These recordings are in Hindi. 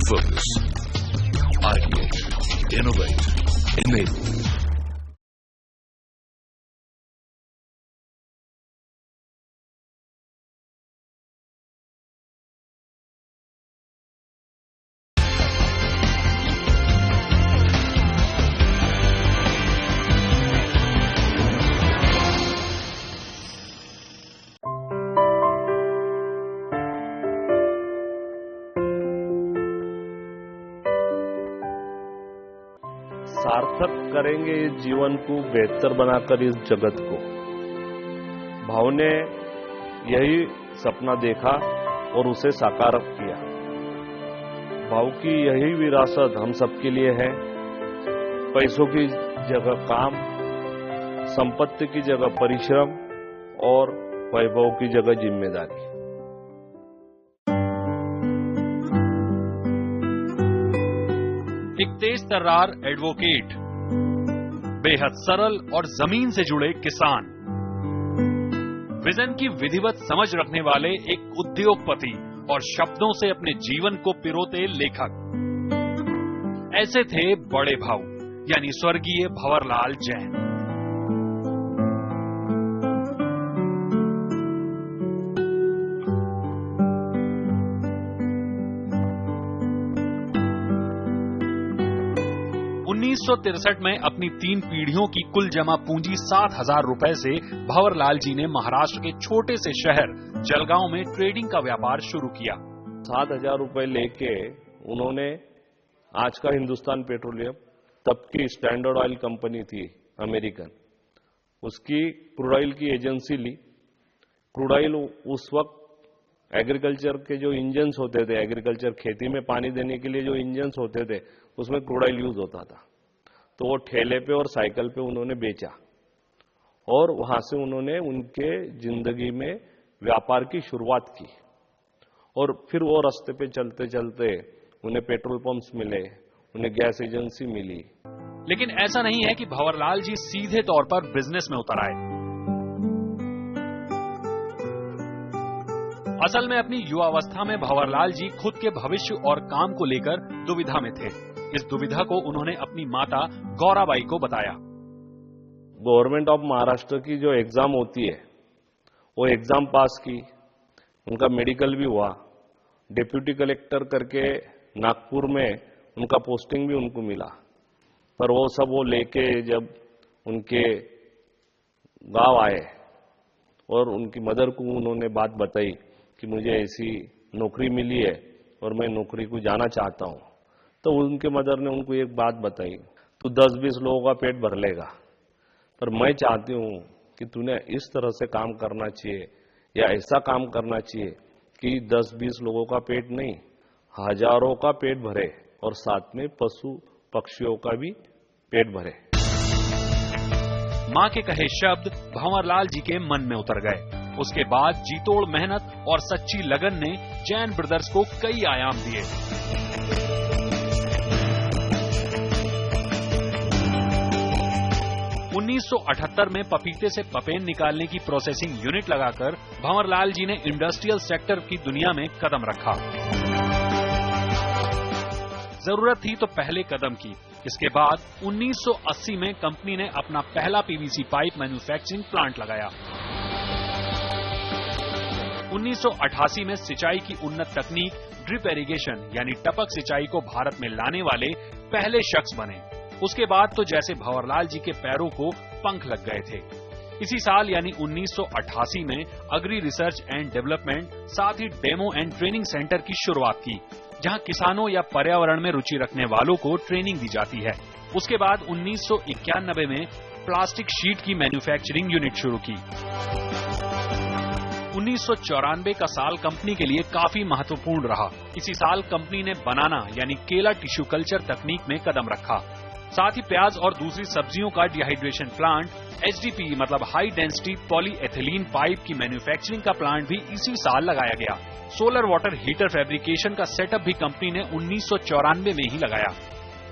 Focus. Ideate. Innovate. Enable. सार्थक करेंगे इस जीवन को, बेहतर बनाकर इस जगत को। भाव ने यही सपना देखा और उसे साकार किया। भाव की यही विरासत हम सबके लिए है। पैसों की जगह काम, संपत्ति की जगह परिश्रम और वैभव की जगह जिम्मेदारी। एक तेज तर्रार एडवोकेट, बेहद सरल और जमीन से जुड़े किसान, विजन की विधिवत समझ रखने वाले एक उद्योगपति और शब्दों से अपने जीवन को पिरोते लेखक। ऐसे थे बड़े भाऊ यानी स्वर्गीय भंवरलाल जैन। में अपनी 3 पीढ़ियों की कुल जमा पूंजी 7,000 रुपए से भंवरलाल जी ने महाराष्ट्र के छोटे से शहर जलगांव में ट्रेडिंग का व्यापार शुरू किया। 7,000 रुपए लेके उन्होंने आज का हिंदुस्तान पेट्रोलियम, तब की स्टैंडर्ड ऑयल कंपनी थी अमेरिकन, उसकी क्रूड ऑयल की एजेंसी ली। क्रूड ऑयल उस वक्त एग्रीकल्चर के जो इंजन्स होते थे, एग्रीकल्चर खेती में पानी देने के लिए जो इंजन्स होते थे, उसमें क्रूड ऑयल यूज होता था। तो वो ठेले पे और साइकिल पे उन्होंने बेचा और वहां से उन्होंने उनके जिंदगी में व्यापार की शुरुआत की। और फिर वो रास्ते पे चलते चलते उन्हें पेट्रोल पंप्स मिले, उन्हें गैस एजेंसी मिली। लेकिन ऐसा नहीं है कि भंवरलाल जी सीधे तौर पर बिजनेस में उतर आए। असल में अपनी युवावस्था में भंवरलाल जी खुद के भविष्य और काम को लेकर दुविधा में थे। इस दुविधा को उन्होंने अपनी माता गौराबाई को बताया। गवर्नमेंट ऑफ महाराष्ट्र की जो एग्जाम होती है, वो एग्जाम पास की, उनका मेडिकल भी हुआ, डिप्यूटी कलेक्टर करके नागपुर में उनका पोस्टिंग भी उनको मिला। पर वो सब वो लेके जब उनके गांव आए और उनकी मदर को उन्होंने बात बताई कि मुझे ऐसी नौकरी मिली है और मैं नौकरी को जाना चाहता हूं, तो उनके मदर ने उनको एक बात बताई, तू 10-20 लोगों का पेट भर लेगा, पर मैं चाहती हूं कि तूने इस तरह से काम करना चाहिए या ऐसा काम करना चाहिए कि 10-20 लोगों का पेट नहीं, हजारों का पेट भरे और साथ में पशु पक्षियों का भी पेट भरे। मां के कहे शब्द भंवरलाल जी के मन में उतर गए। उसके बाद जीतोड़ मेहनत और सच्ची लगन ने जैन ब्रदर्स को कई आयाम दिए। 1978 में पपीते से पपेन निकालने की प्रोसेसिंग यूनिट लगाकर भंवरलाल जी ने इंडस्ट्रियल सेक्टर की दुनिया में कदम रखा। जरूरत थी तो पहले कदम की। इसके बाद 1980 में कंपनी ने अपना पहला पीवीसी पाइप मैन्युफैक्चरिंग प्लांट लगाया। 1988 में सिंचाई की उन्नत तकनीक ड्रिप इरिगेशन यानी टपक सिंचाई को भारत में लाने वाले पहले शख्स बने। उसके बाद तो जैसे भंवरलाल जी के पैरों को पंख लग गए थे। इसी साल यानी 1988 में अग्री रिसर्च एंड डेवलपमेंट साथ ही डेमो एंड ट्रेनिंग सेंटर की शुरुआत की, जहां किसानों या पर्यावरण में रुचि रखने वालों को ट्रेनिंग दी जाती है। उसके बाद 1991 में प्लास्टिक शीट की मैन्युफैक्चरिंग यूनिट शुरू की। 1994 का साल कंपनी के लिए काफी महत्वपूर्ण रहा। इसी साल कंपनी ने बनाना यानी केला टिश्यू कल्चर तकनीक में कदम रखा। साथ ही प्याज और दूसरी सब्जियों का डिहाइड्रेशन प्लांट, HDP मतलब हाई डेंसिटी पॉलीएथिलीन पाइप की मैन्युफैक्चरिंग का प्लांट भी इसी साल लगाया गया। सोलर वाटर हीटर फैब्रिकेशन का सेटअप भी कंपनी ने 1994 में ही लगाया।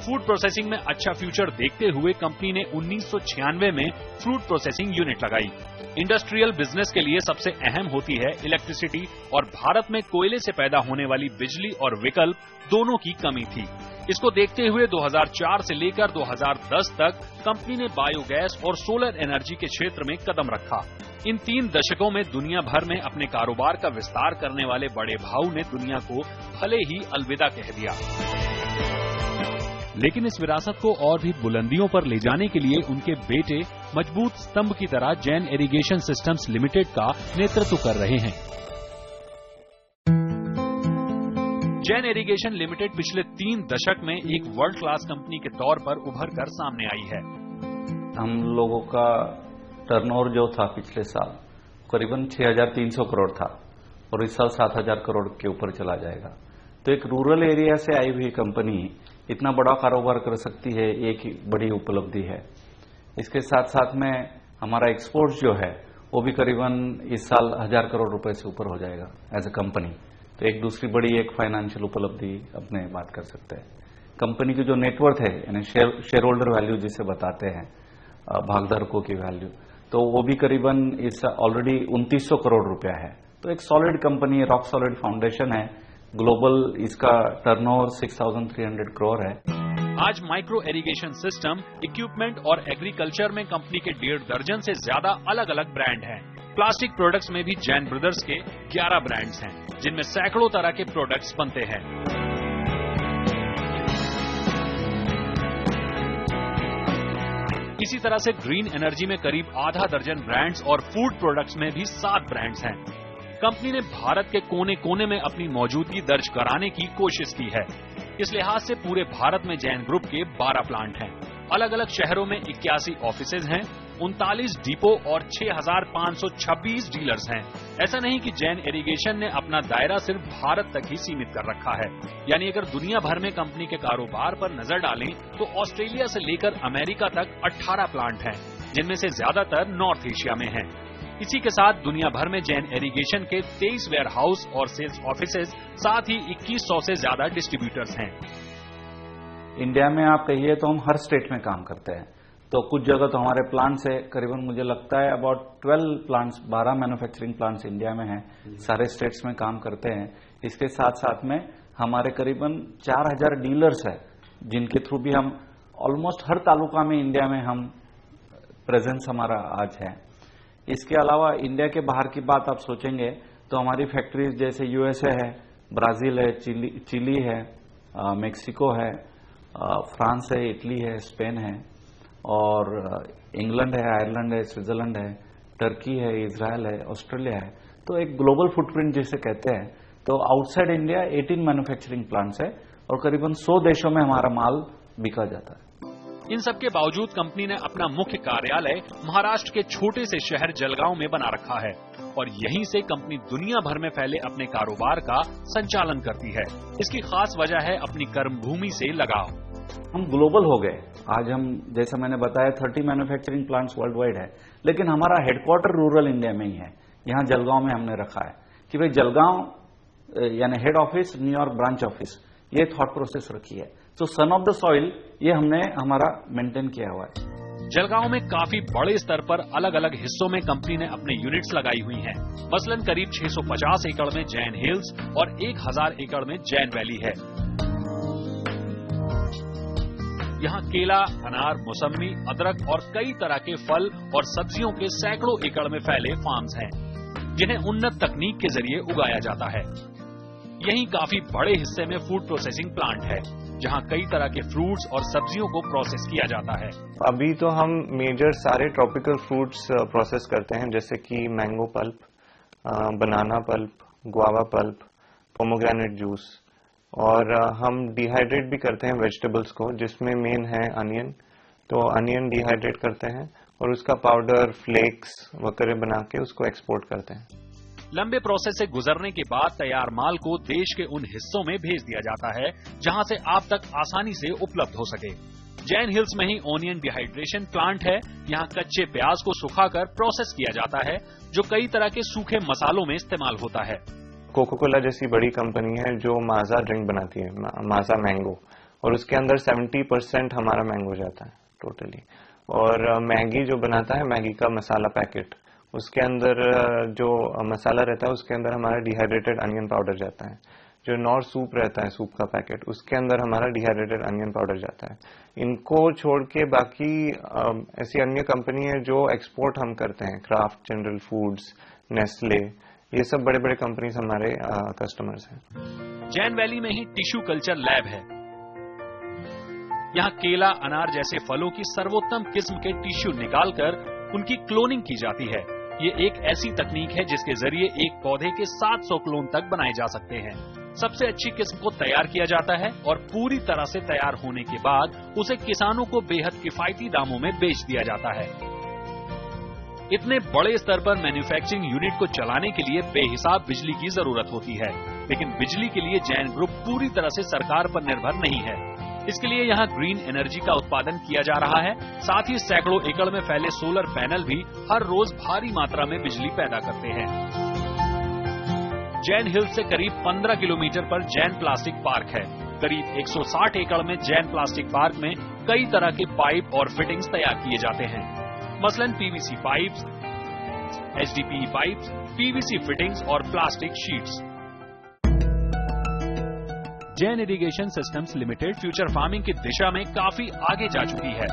फूड प्रोसेसिंग में अच्छा फ्यूचर देखते हुए कंपनी ने 1996 में फ्रूट प्रोसेसिंग यूनिट लगाई। इंडस्ट्रियल बिजनेस के लिए सबसे अहम होती है इलेक्ट्रिसिटी और भारत में कोयले से पैदा होने वाली बिजली और विकल्प दोनों की कमी थी। इसको देखते हुए 2004 से लेकर 2010 तक कंपनी ने बायोगैस और सोलर एनर्जी के क्षेत्र में कदम रखा। इन 3 दशकों में दुनिया भर में अपने कारोबार का विस्तार करने वाले बड़े भाऊ ने दुनिया को भले ही अलविदा कह दिया, लेकिन इस विरासत को और भी बुलंदियों पर ले जाने के लिए उनके बेटे मजबूत स्तंभ की तरह जैन इरिगेशन सिस्टम्स लिमिटेड का नेतृत्व कर रहे हैं। जैन इरिगेशन लिमिटेड पिछले 3 दशक में एक वर्ल्ड क्लास कंपनी के तौर पर उभर कर सामने आई है। हम लोगों का टर्नओवर जो था पिछले साल करीबन 6,300 करोड़ था और इस साल 7,000 करोड़ के ऊपर चला जाएगा। तो एक रूरल एरिया से आई हुई कंपनी इतना बड़ा कारोबार कर सकती है, एक बड़ी उपलब्धि है। इसके साथ साथ में हमारा एक्सपोर्ट जो है वो भी करीबन इस साल 1,000 करोड़ रुपए से ऊपर हो जाएगा एज अ कंपनी। तो एक दूसरी बड़ी एक फाइनेंशियल उपलब्धि अपने बात कर सकते हैं। कंपनी की जो नेटवर्थ है यानी शेयर होल्डर वैल्यू जिसे बताते हैं, भागधारकों की वैल्यू, तो वो भी करीबन इस ऑलरेडी 2,900 करोड़ रुपया है। तो एक सॉलिड कंपनी है, रॉक सॉलिड फाउंडेशन है। ग्लोबल इसका टर्नओवर 6,300 करोड़ है। आज माइक्रो इरिगेशन सिस्टम, इक्विपमेंट और एग्रीकल्चर में कंपनी के 1.5 दर्जन से ज्यादा अलग अलग ब्रांड हैं। प्लास्टिक प्रोडक्ट्स में भी जैन ब्रदर्स के 11 ब्रांड्स हैं, जिनमें सैकड़ों तरह के प्रोडक्ट्स बनते हैं। इसी तरह से ग्रीन एनर्जी में करीब आधा दर्जन ब्रांड्स और फूड प्रोडक्ट्स में भी 7 ब्रांड्स हैं। कंपनी ने भारत के कोने कोने में अपनी मौजूदगी दर्ज कराने की कोशिश की है। इस लिहाज से पूरे भारत में जैन ग्रुप के 12 प्लांट हैं। अलग अलग शहरों में 81 ऑफिसेज हैं, 39 डिपो और 6,526 डीलर्स हैं। ऐसा नहीं कि जैन इरिगेशन ने अपना दायरा सिर्फ भारत तक ही सीमित कर रखा है। यानी अगर दुनिया भर में कंपनी के कारोबार पर नजर डालें तो ऑस्ट्रेलिया से लेकर अमेरिका तक 18 प्लांट हैं, जिनमें से ज्यादातर नॉर्थ एशिया में हैं। इसी के साथ दुनिया भर में जैन इरिगेशन के 23 वेयर हाउस और सेल्स ऑफिसेज, साथ ही 2100 से ज्यादा डिस्ट्रीब्यूटर्स हैं। इंडिया में आप कहिए तो हम हर स्टेट में काम करते हैं। तो कुछ जगह तो हमारे प्लांट्स है, करीबन मुझे लगता है about 12 plants, 12 manufacturing plants India में हैं, सारे स्टेट्स में काम करते हैं। इसके साथ साथ में हमारे करीबन 4,000 डीलर्स है, जिनके थ्रू भी हम ऑलमोस्ट हर तालुका में इंडिया में हम प्रेजेंस हमारा आज है। इसके अलावा इंडिया के बाहर की बात आप सोचेंगे तो हमारी फैक्ट्रीज जैसे यूएसए है, ब्राजील है, चिली है, मेक्सिको है, फ्रांस है, इटली है, स्पेन है, और इंग्लैंड है, आयरलैंड है, स्विट्जरलैंड है, टर्की है, इजराइल है, ऑस्ट्रेलिया है। तो एक ग्लोबल फुटप्रिंट जिसे कहते हैं। तो आउटसाइड इंडिया 18 मैन्युफैक्चरिंग प्लांट्स है और करीबन 100 देशों में हमारा माल बिका जाता है। इन सब के बावजूद कंपनी ने अपना मुख्य कार्यालय महाराष्ट्र के छोटे से शहर जलगांव में बना रखा है और यहीं से कंपनी दुनिया भर में फैले अपने कारोबार का संचालन करती है। इसकी खास वजह है अपनी कर्मभूमि से लगाव। हम ग्लोबल हो गए। आज हम, जैसे मैंने बताया, 30 मैन्युफैक्चरिंग प्लांट्स वर्ल्ड वाइड है, लेकिन हमारा हेडक्वार्टर रूरल इंडिया में ही है। यहाँ जलगांव में हमने रखा है कि भाई जलगांव यानी head office, New York branch office, ये थॉट प्रोसेस रखी है। तो सन ऑफ द सॉइल ये हमने हमारा मेंटेन किया हुआ है। जलगांव में काफी बड़े स्तर पर अलग अलग हिस्सों में कंपनी ने अपने यूनिट्स लगाई हुई हैं। मसलन करीब 650 एकड़ में जैन हिल्स और 1,000 एकड़ में जैन वैली है। यहाँ केला, अनार, मौसमी, अदरक और कई तरह के फल और सब्जियों के सैकड़ों एकड़ में फैले फार्म्स हैं, जिन्हें उन्नत तकनीक के जरिए उगाया जाता है। यहीं काफी बड़े हिस्से में फूड प्रोसेसिंग प्लांट है, जहां कई तरह के फ्रूट्स और सब्जियों को प्रोसेस किया जाता है। अभी तो हम मेजर सारे ट्रॉपिकल फ्रूट्स प्रोसेस करते हैं, जैसे कि mango pulp, banana pulp, guava pulp, pomegranate juice, और हम डिहाइड्रेट भी करते हैं वेजिटेबल्स को, जिसमें मेन है अनियन। तो अनियन डिहाइड्रेट करते हैं और उसका पाउडर, फ्लेक्स वगैरह बना के उसको एक्सपोर्ट करते हैं। लंबे प्रोसेस से गुजरने के बाद तैयार माल को देश के उन हिस्सों में भेज दिया जाता है जहां से आप तक आसानी से उपलब्ध हो सके। जैन हिल्स में ही ओनियन डिहाइड्रेशन प्लांट है। यहाँ कच्चे प्याज को सुखाकर प्रोसेस किया जाता है, जो कई तरह के सूखे मसालों में इस्तेमाल होता है। कोका कोला जैसी बड़ी कंपनी है जो माजा ड्रिंक बनाती है, माजा मैंगो, और उसके अंदर 70% हमारा मैंगो जाता है टोटली। और मैगी जो बनाता है, मैगी का मसाला पैकेट, उसके अंदर जो मसाला रहता है उसके अंदर हमारा डिहाइड्रेटेड अनियन पाउडर जाता है। जो नॉर सूप रहता है, सूप का पैकेट, उसके अंदर हमारा डिहाइड्रेटेड अनियन पाउडर जाता है। इनको छोड़ के बाकी ऐसी अन्य कंपनी है जो एक्सपोर्ट हम करते हैं, क्राफ्ट, जनरल फूड्स, नेस्ले, ये सब बड़े बड़े कंपनीज हमारे कस्टमर्स हैं। जैन वैली में ही टिश्यू कल्चर लैब है। यहाँ केला, अनार जैसे फलों की सर्वोत्तम किस्म के टिश्यू निकालकर उनकी क्लोनिंग की जाती है। ये एक ऐसी तकनीक है जिसके जरिए एक पौधे के 700 क्लोन तक बनाए जा सकते हैं। सबसे अच्छी किस्म को तैयार किया जाता है और पूरी तरह से तैयार होने के बाद उसे किसानों को बेहद किफायती दामों में बेच दिया जाता है। इतने बड़े स्तर पर मैन्युफैक्चरिंग यूनिट को चलाने के लिए बेहिसाब बिजली की जरूरत होती है, लेकिन बिजली के लिए जैन ग्रुप पूरी तरह से सरकार पर निर्भर नहीं है। इसके लिए यहाँ ग्रीन एनर्जी का उत्पादन किया जा रहा है। साथ ही सैकड़ों एकड़ में फैले सोलर पैनल भी हर रोज भारी मात्रा में बिजली पैदा करते हैं। जैन हिल्स से करीब 15 किलोमीटर पर जैन प्लास्टिक पार्क है। करीब 160 एकड़ में जैन प्लास्टिक पार्क में कई तरह के पाइप और फिटिंग्स तैयार किए जाते हैं। मसलन PVC pipes, HDPE pipes, PVC fittings और plastic sheets. Jain irrigation systems limited future farming की दिशा में काफी आगे जा चुकी है।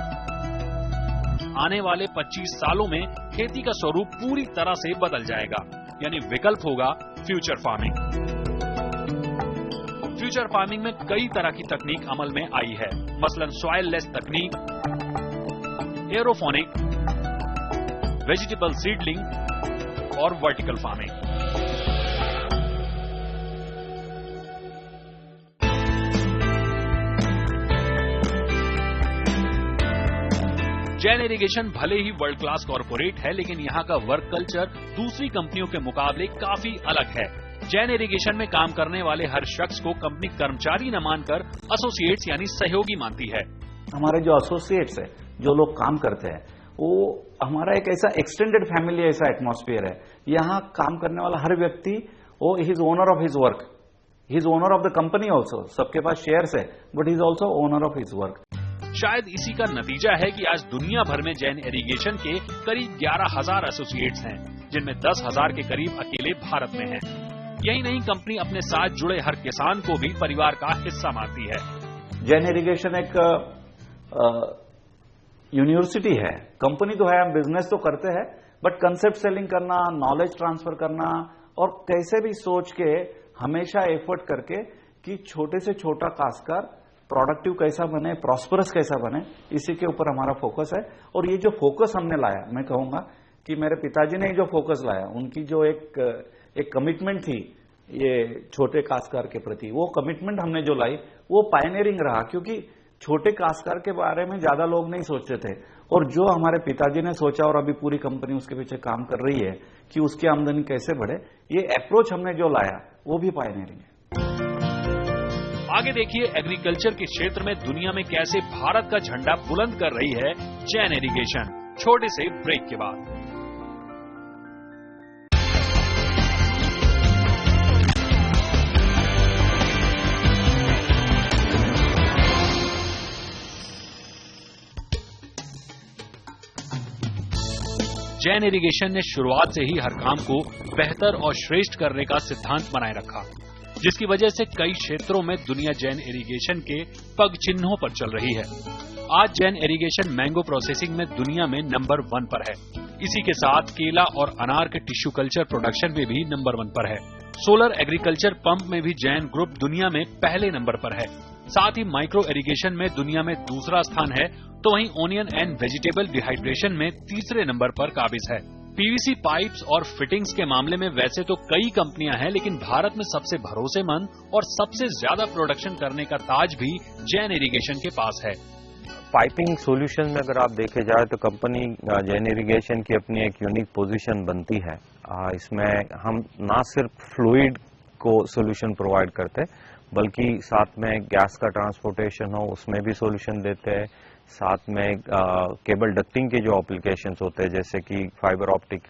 आने वाले 25 सालों में खेती का स्वरूप पूरी तरह से बदल जाएगा, यानी विकल्प होगा फ्यूचर फार्मिंग। फ्यूचर फार्मिंग में कई तरह की तकनीक अमल में आई है, मसलन सॉइल लेस तकनीक, एरोफोनिक, वेजिटेबल सीडलिंग और वर्टिकल फार्मिंग। जैन इरिगेशन भले ही वर्ल्ड क्लास कॉर्पोरेट है, लेकिन यहाँ का वर्क कल्चर दूसरी कंपनियों के मुकाबले काफी अलग है। जैन इरिगेशन में काम करने वाले हर शख्स को कंपनी कर्मचारी न मानकर एसोसिएट्स यानी सहयोगी मानती है। हमारे जो एसोसिएट्स है, जो लोग काम करते हैं, वो हमारा एक ऐसा एक्सटेंडेड फैमिली ऐसा एटमॉस्फेयर है। यहाँ काम करने वाला हर व्यक्ति वो he is owner of his work, he is owner of the company also. सबके पास शेयर्स है, but he is also owner of his work. शायद इसी का नतीजा है कि आज दुनिया भर में जैन इरिगेशन के करीब 11,000 एसोसिएट्स हैं, जिनमें 10,000 के करीब अकेले भारत में हैं। यही नहीं, कंपनी अपने साथ जुड़े हर किसान को भी परिवार का हिस्सा मानती है। जैन इरिगेशन एक यूनिवर्सिटी है, कंपनी तो है, हम बिजनेस तो करते हैं, बट कंसेप्ट सेलिंग करना, नॉलेज ट्रांसफर करना और कैसे भी सोच के हमेशा एफर्ट करके कि छोटे से छोटा काश्तकार प्रोडक्टिव कैसा बने, प्रॉस्परस कैसा बने, इसी के ऊपर हमारा फोकस है। और ये जो फोकस हमने लाया, मैं कहूंगा कि मेरे पिताजी ने जो फोकस लाया, उनकी जो एक कमिटमेंट थी ये छोटे काश्तकार के प्रति, वो कमिटमेंट हमने जो लाई वो पायनियरिंग रहा, क्योंकि छोटे काश्तकार के बारे में ज्यादा लोग नहीं सोचते थे। और जो हमारे पिताजी ने सोचा और अभी पूरी कंपनी उसके पीछे काम कर रही है कि उसकी आमदनी कैसे बढ़े, ये अप्रोच हमने जो लाया वो भी पायनियरिंग है। आगे देखिए एग्रीकल्चर के क्षेत्र में दुनिया में कैसे भारत का झंडा बुलंद कर रही है जैन इरिगेशन। छोटे से ब्रेक के बाद जैन इरिगेशन ने शुरुआत से ही हर काम को बेहतर और श्रेष्ठ करने का सिद्धांत बनाए रखा, जिसकी वजह से कई क्षेत्रों में दुनिया जैन इरिगेशन के पग चिन्हों पर चल रही है। आज जैन इरिगेशन मैंगो प्रोसेसिंग में दुनिया में नंबर 1 पर है। इसी के साथ केला और अनार के टिश्यू कल्चर प्रोडक्शन में भी नंबर 1 पर है। सोलर एग्रीकल्चर पंप में भी जैन ग्रुप दुनिया में पहले नंबर पर है। साथ ही माइक्रो इरिगेशन में दुनिया में दूसरा स्थान है, तो वहीं ओनियन एंड वेजिटेबल डिहाइड्रेशन में तीसरे नंबर पर काबिज है। पीवीसी पाइप्स और फिटिंग्स के मामले में वैसे तो कई कंपनियां हैं, लेकिन भारत में सबसे भरोसेमंद और सबसे ज्यादा प्रोडक्शन करने का ताज भी जैन इरिगेशन के पास है। पाइपिंग सॉल्यूशन में अगर आप देखे जाए तो कंपनी जैन इरिगेशन की अपनी एक यूनिक पोजीशन बनती है। इसमें हम ना सिर्फ फ्लूइड को सॉल्यूशन प्रोवाइड करते, बल्कि साथ में गैस का ट्रांसपोर्टेशन हो उसमें भी सॉल्यूशन देते हैं, साथ में केबल डक्टिंग के जो एप्लीकेशंस होते हैं, जैसे कि फाइबर ऑप्टिक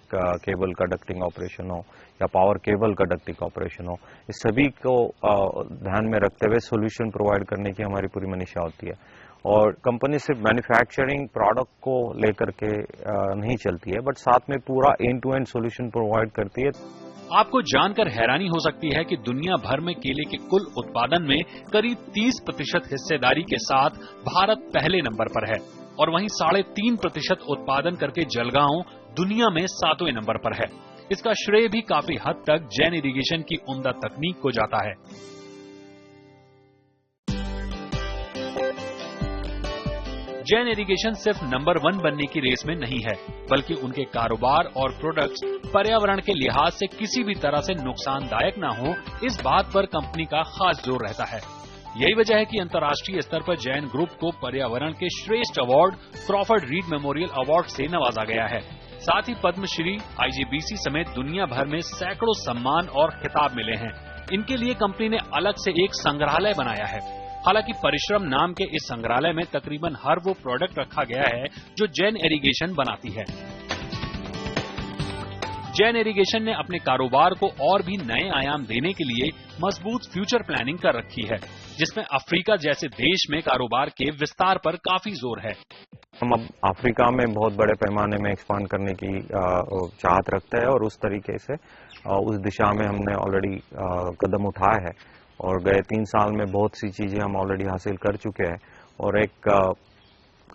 केबल का डक्टिंग ऑपरेशन हो या पावर केबल का डक्टिंग ऑपरेशन हो, इस सभी को ध्यान में रखते हुए सोल्यूशन प्रोवाइड करने की हमारी पूरी मनीषा होती है। और कंपनी सिर्फ मैन्युफैक्चरिंग प्रोडक्ट को लेकर के नहीं चलती है, बट साथ में पूरा end to end solution provide करती है। आपको जानकर हैरानी हो सकती है कि दुनिया भर में केले के कुल उत्पादन में करीब 30% हिस्सेदारी के साथ भारत पहले नंबर पर है और वहीं 3.5% उत्पादन करके जलगांव दुनिया में 7वें नंबर पर है। इसका श्रेय भी काफी हद तक जैन इरिगेशन की उम्दा तकनीक को जाता है। जैन इरिगेशन सिर्फ नंबर 1 बनने की रेस में नहीं है, बल्कि उनके कारोबार और प्रोडक्ट्स पर्यावरण के लिहाज से किसी भी तरह से नुकसानदायक न हो, इस बात पर कंपनी का खास जोर रहता है। यही वजह है कि अंतर्राष्ट्रीय स्तर पर जैन ग्रुप को पर्यावरण के श्रेष्ठ award Crawford read memorial award से नवाजा गया है। साथ ही पद्मश्री, IGBC समेत दुनिया भर में सैकड़ों सम्मान और खिताब मिले हैं। इनके लिए कंपनी ने अलग से एक संग्रहालय बनाया है। हालांकि परिश्रम नाम के इस संग्रहालय में तकरीबन हर वो प्रोडक्ट रखा गया है जो जैन इरिगेशन बनाती है। जैन इरिगेशन ने अपने कारोबार को और भी नए आयाम देने के लिए मजबूत फ्यूचर प्लानिंग कर रखी है, जिसमें अफ्रीका जैसे देश में कारोबार के विस्तार पर काफी जोर है। हम अब अफ्रीका में बहुत बड़े पैमाने में एक्सपांड करने की चाहत रखते हैं और उस तरीके से उस दिशा में हमने ऑलरेडी कदम उठाया है और गए 3 साल में बहुत सी चीजें हम ऑलरेडी हासिल कर चुके हैं और एक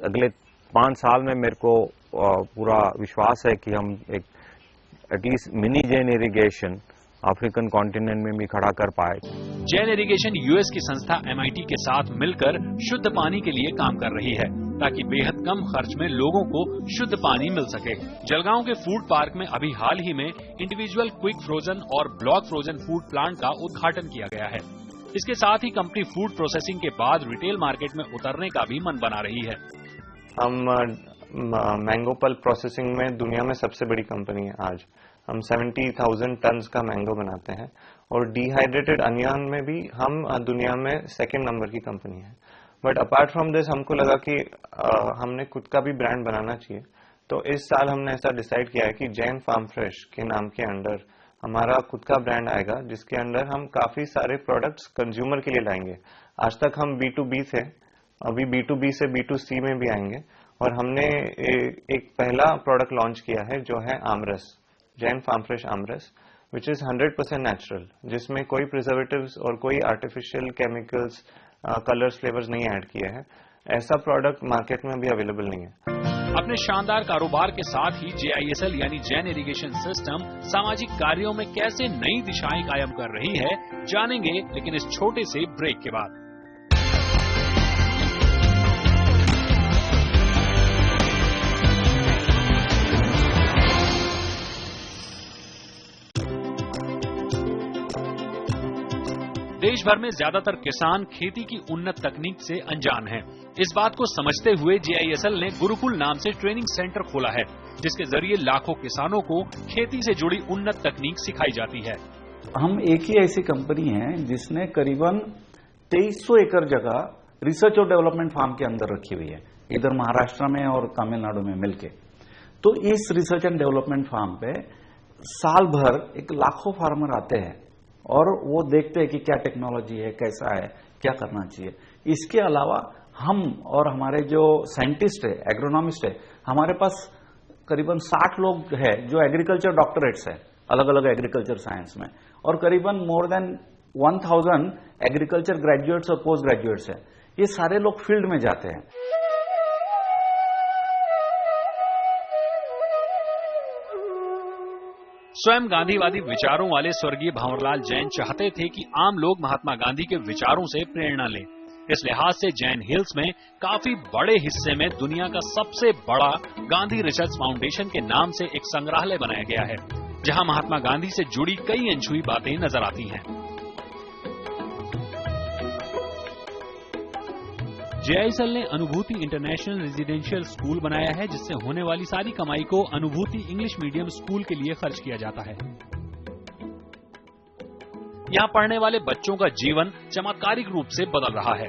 अगले 5 साल में मेरे को पूरा विश्वास है कि हम एक at least mini Jain irrigation African continent में भी खड़ा कर पाए। जैन इरिगेशन यूएस की संस्था MIT के साथ मिलकर शुद्ध पानी के लिए काम कर रही है ताकि बेहद कम खर्च में लोगों को शुद्ध पानी मिल सके। जलगांव के फूड पार्क में अभी हाल ही में इंडिविजुअल क्विक फ्रोजन और ब्लॉक फ्रोजन फूड प्लांट का उद्घाटन किया गया है। इसके साथ ही कंपनी फूड प्रोसेसिंग के बाद रिटेल मार्केट में उतरने का भी मन बना रही है। हम मैंगो पल्प प्रोसेसिंग में दुनिया में सबसे बड़ी कंपनी है। आज हम 70,000 टन्स का मैंगो बनाते हैं और डिहाइड्रेटेड अनियन में भी हम दुनिया में 2nd नंबर की कंपनी है। बट अपार्ट फ्रॉम दिस हमको लगा कि हमने खुद का भी ब्रांड बनाना चाहिए, तो इस साल हमने ऐसा डिसाइड किया है कि जैन फार्म फ्रेश के नाम के अंडर हमारा खुद का ब्रांड आएगा, जिसके अंदर हम काफी सारे प्रोडक्ट्स कंज्यूमर के लिए लाएंगे। आज तक हम B2B थे, अभी B2B से B2C में भी आएंगे और हमने एक पहला प्रोडक्ट लॉन्च किया है जो है आमरस, जैन फार्म फ्रेश आमरस, विच इज 100% नेचुरल, जिसमें कोई प्रिजर्वेटिव्स और कोई आर्टिफिशियल केमिकल्स, कलर्स, फ्लेवर्स नहीं ऐड किए हैं। ऐसा प्रोडक्ट मार्केट में भी अवेलेबल नहीं है। अपने शानदार कारोबार के साथ ही JISL यानी जैन इरिगेशन सिस्टम सामाजिक कार्यों में कैसे नई दिशाएं कायम कर रही है, जानेंगे लेकिन इस छोटे से ब्रेक के बाद। देश भर में ज्यादातर किसान खेती की उन्नत तकनीक से अनजान हैं। इस बात को समझते हुए JISL ने गुरुकुल नाम से ट्रेनिंग सेंटर खोला है, जिसके जरिए लाखों किसानों को खेती से जुड़ी उन्नत तकनीक सिखाई जाती है। हम एक ही ऐसी कंपनी है जिसने करीबन 2300 एकड़ जगह रिसर्च और डेवलपमेंट फार्म के अंदर रखी हुई है, इधर महाराष्ट्र में और तमिलनाडु में मिलके। तो इस रिसर्च एंड डेवलपमेंट फार्म पे साल भर एक लाखों फार्मर आते हैं और वो देखते हैं कि क्या टेक्नोलॉजी है, कैसा है, क्या करना चाहिए। इसके अलावा हम और हमारे जो साइंटिस्ट है, एग्रोनॉमिस्ट है, हमारे पास करीबन 60 लोग हैं जो एग्रीकल्चर डॉक्टरेट्स है अलग अलग एग्रीकल्चर साइंस में, और करीबन मोर देन 1000 एग्रीकल्चर ग्रेजुएट्स और पोस्ट ग्रेजुएट्स है। ये सारे लोग फील्ड में जाते हैं। स्वयं गांधीवादी विचारों वाले स्वर्गीय भंवरलाल जैन चाहते थे कि आम लोग महात्मा गांधी के विचारों से प्रेरणा लें। इस लिहाज से जैन हिल्स में काफी बड़े हिस्से में दुनिया का सबसे बड़ा गांधी रिसर्च फाउंडेशन के नाम से एक संग्रहालय बनाया गया है, जहां महात्मा गांधी से जुड़ी कई अनछुई बातें नजर आती हैं। JISL ने अनुभूति इंटरनेशनल रेजिडेंशियल स्कूल बनाया है, जिससे होने वाली सारी कमाई को अनुभूति इंग्लिश मीडियम स्कूल के लिए खर्च किया जाता है। यहाँ पढ़ने वाले बच्चों का जीवन चमत्कारिक रूप से बदल रहा है।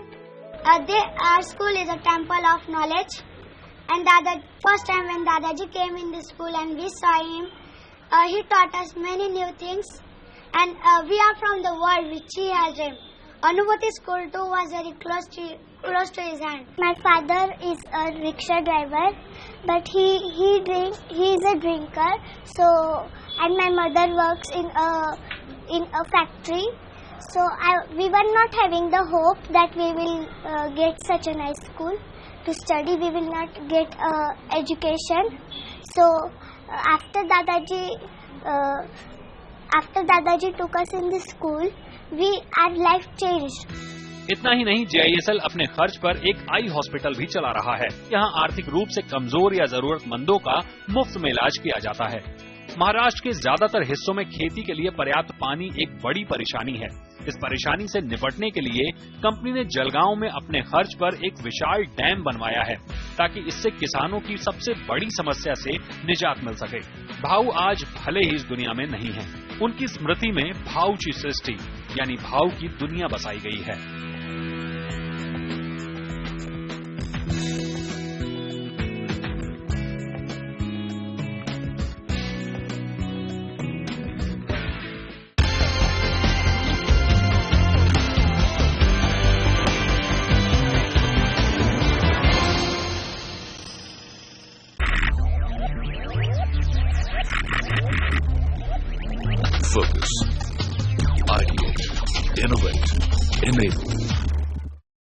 Our school is a temple of knowledge. And first time when Dadaji came in the school and we saw him, he taught us many new things. And we are from the world which he has dreamed. Anubhuti school too was very close to his hand. My father is a rickshaw driver, but he is a drinker. So, and my mother works in a factory. So we were not having the hope that we will get such a nice school to study. We will not get education. So after Dadaji took us in the school, our life changed. इतना ही नहीं, JISL अपने खर्च पर एक आई हॉस्पिटल भी चला रहा है। यहाँ आर्थिक रूप से कमजोर या जरूरतमंदों का मुफ्त में इलाज किया जाता है। महाराष्ट्र के ज्यादातर हिस्सों में खेती के लिए पर्याप्त पानी एक बड़ी परेशानी है। इस परेशानी से निपटने के लिए कंपनी ने जलगांव में अपने खर्च पर एक विशाल डैम बनवाया है, ताकि इससे किसानों की सबसे बड़ी समस्या से निजात मिल सके। भाऊ आज भले ही इस दुनिया में नहीं है, उनकी स्मृति में भाऊची सृष्टि यानी भाऊ की दुनिया बसाई गई है। Focus, ideate, innovate, enable.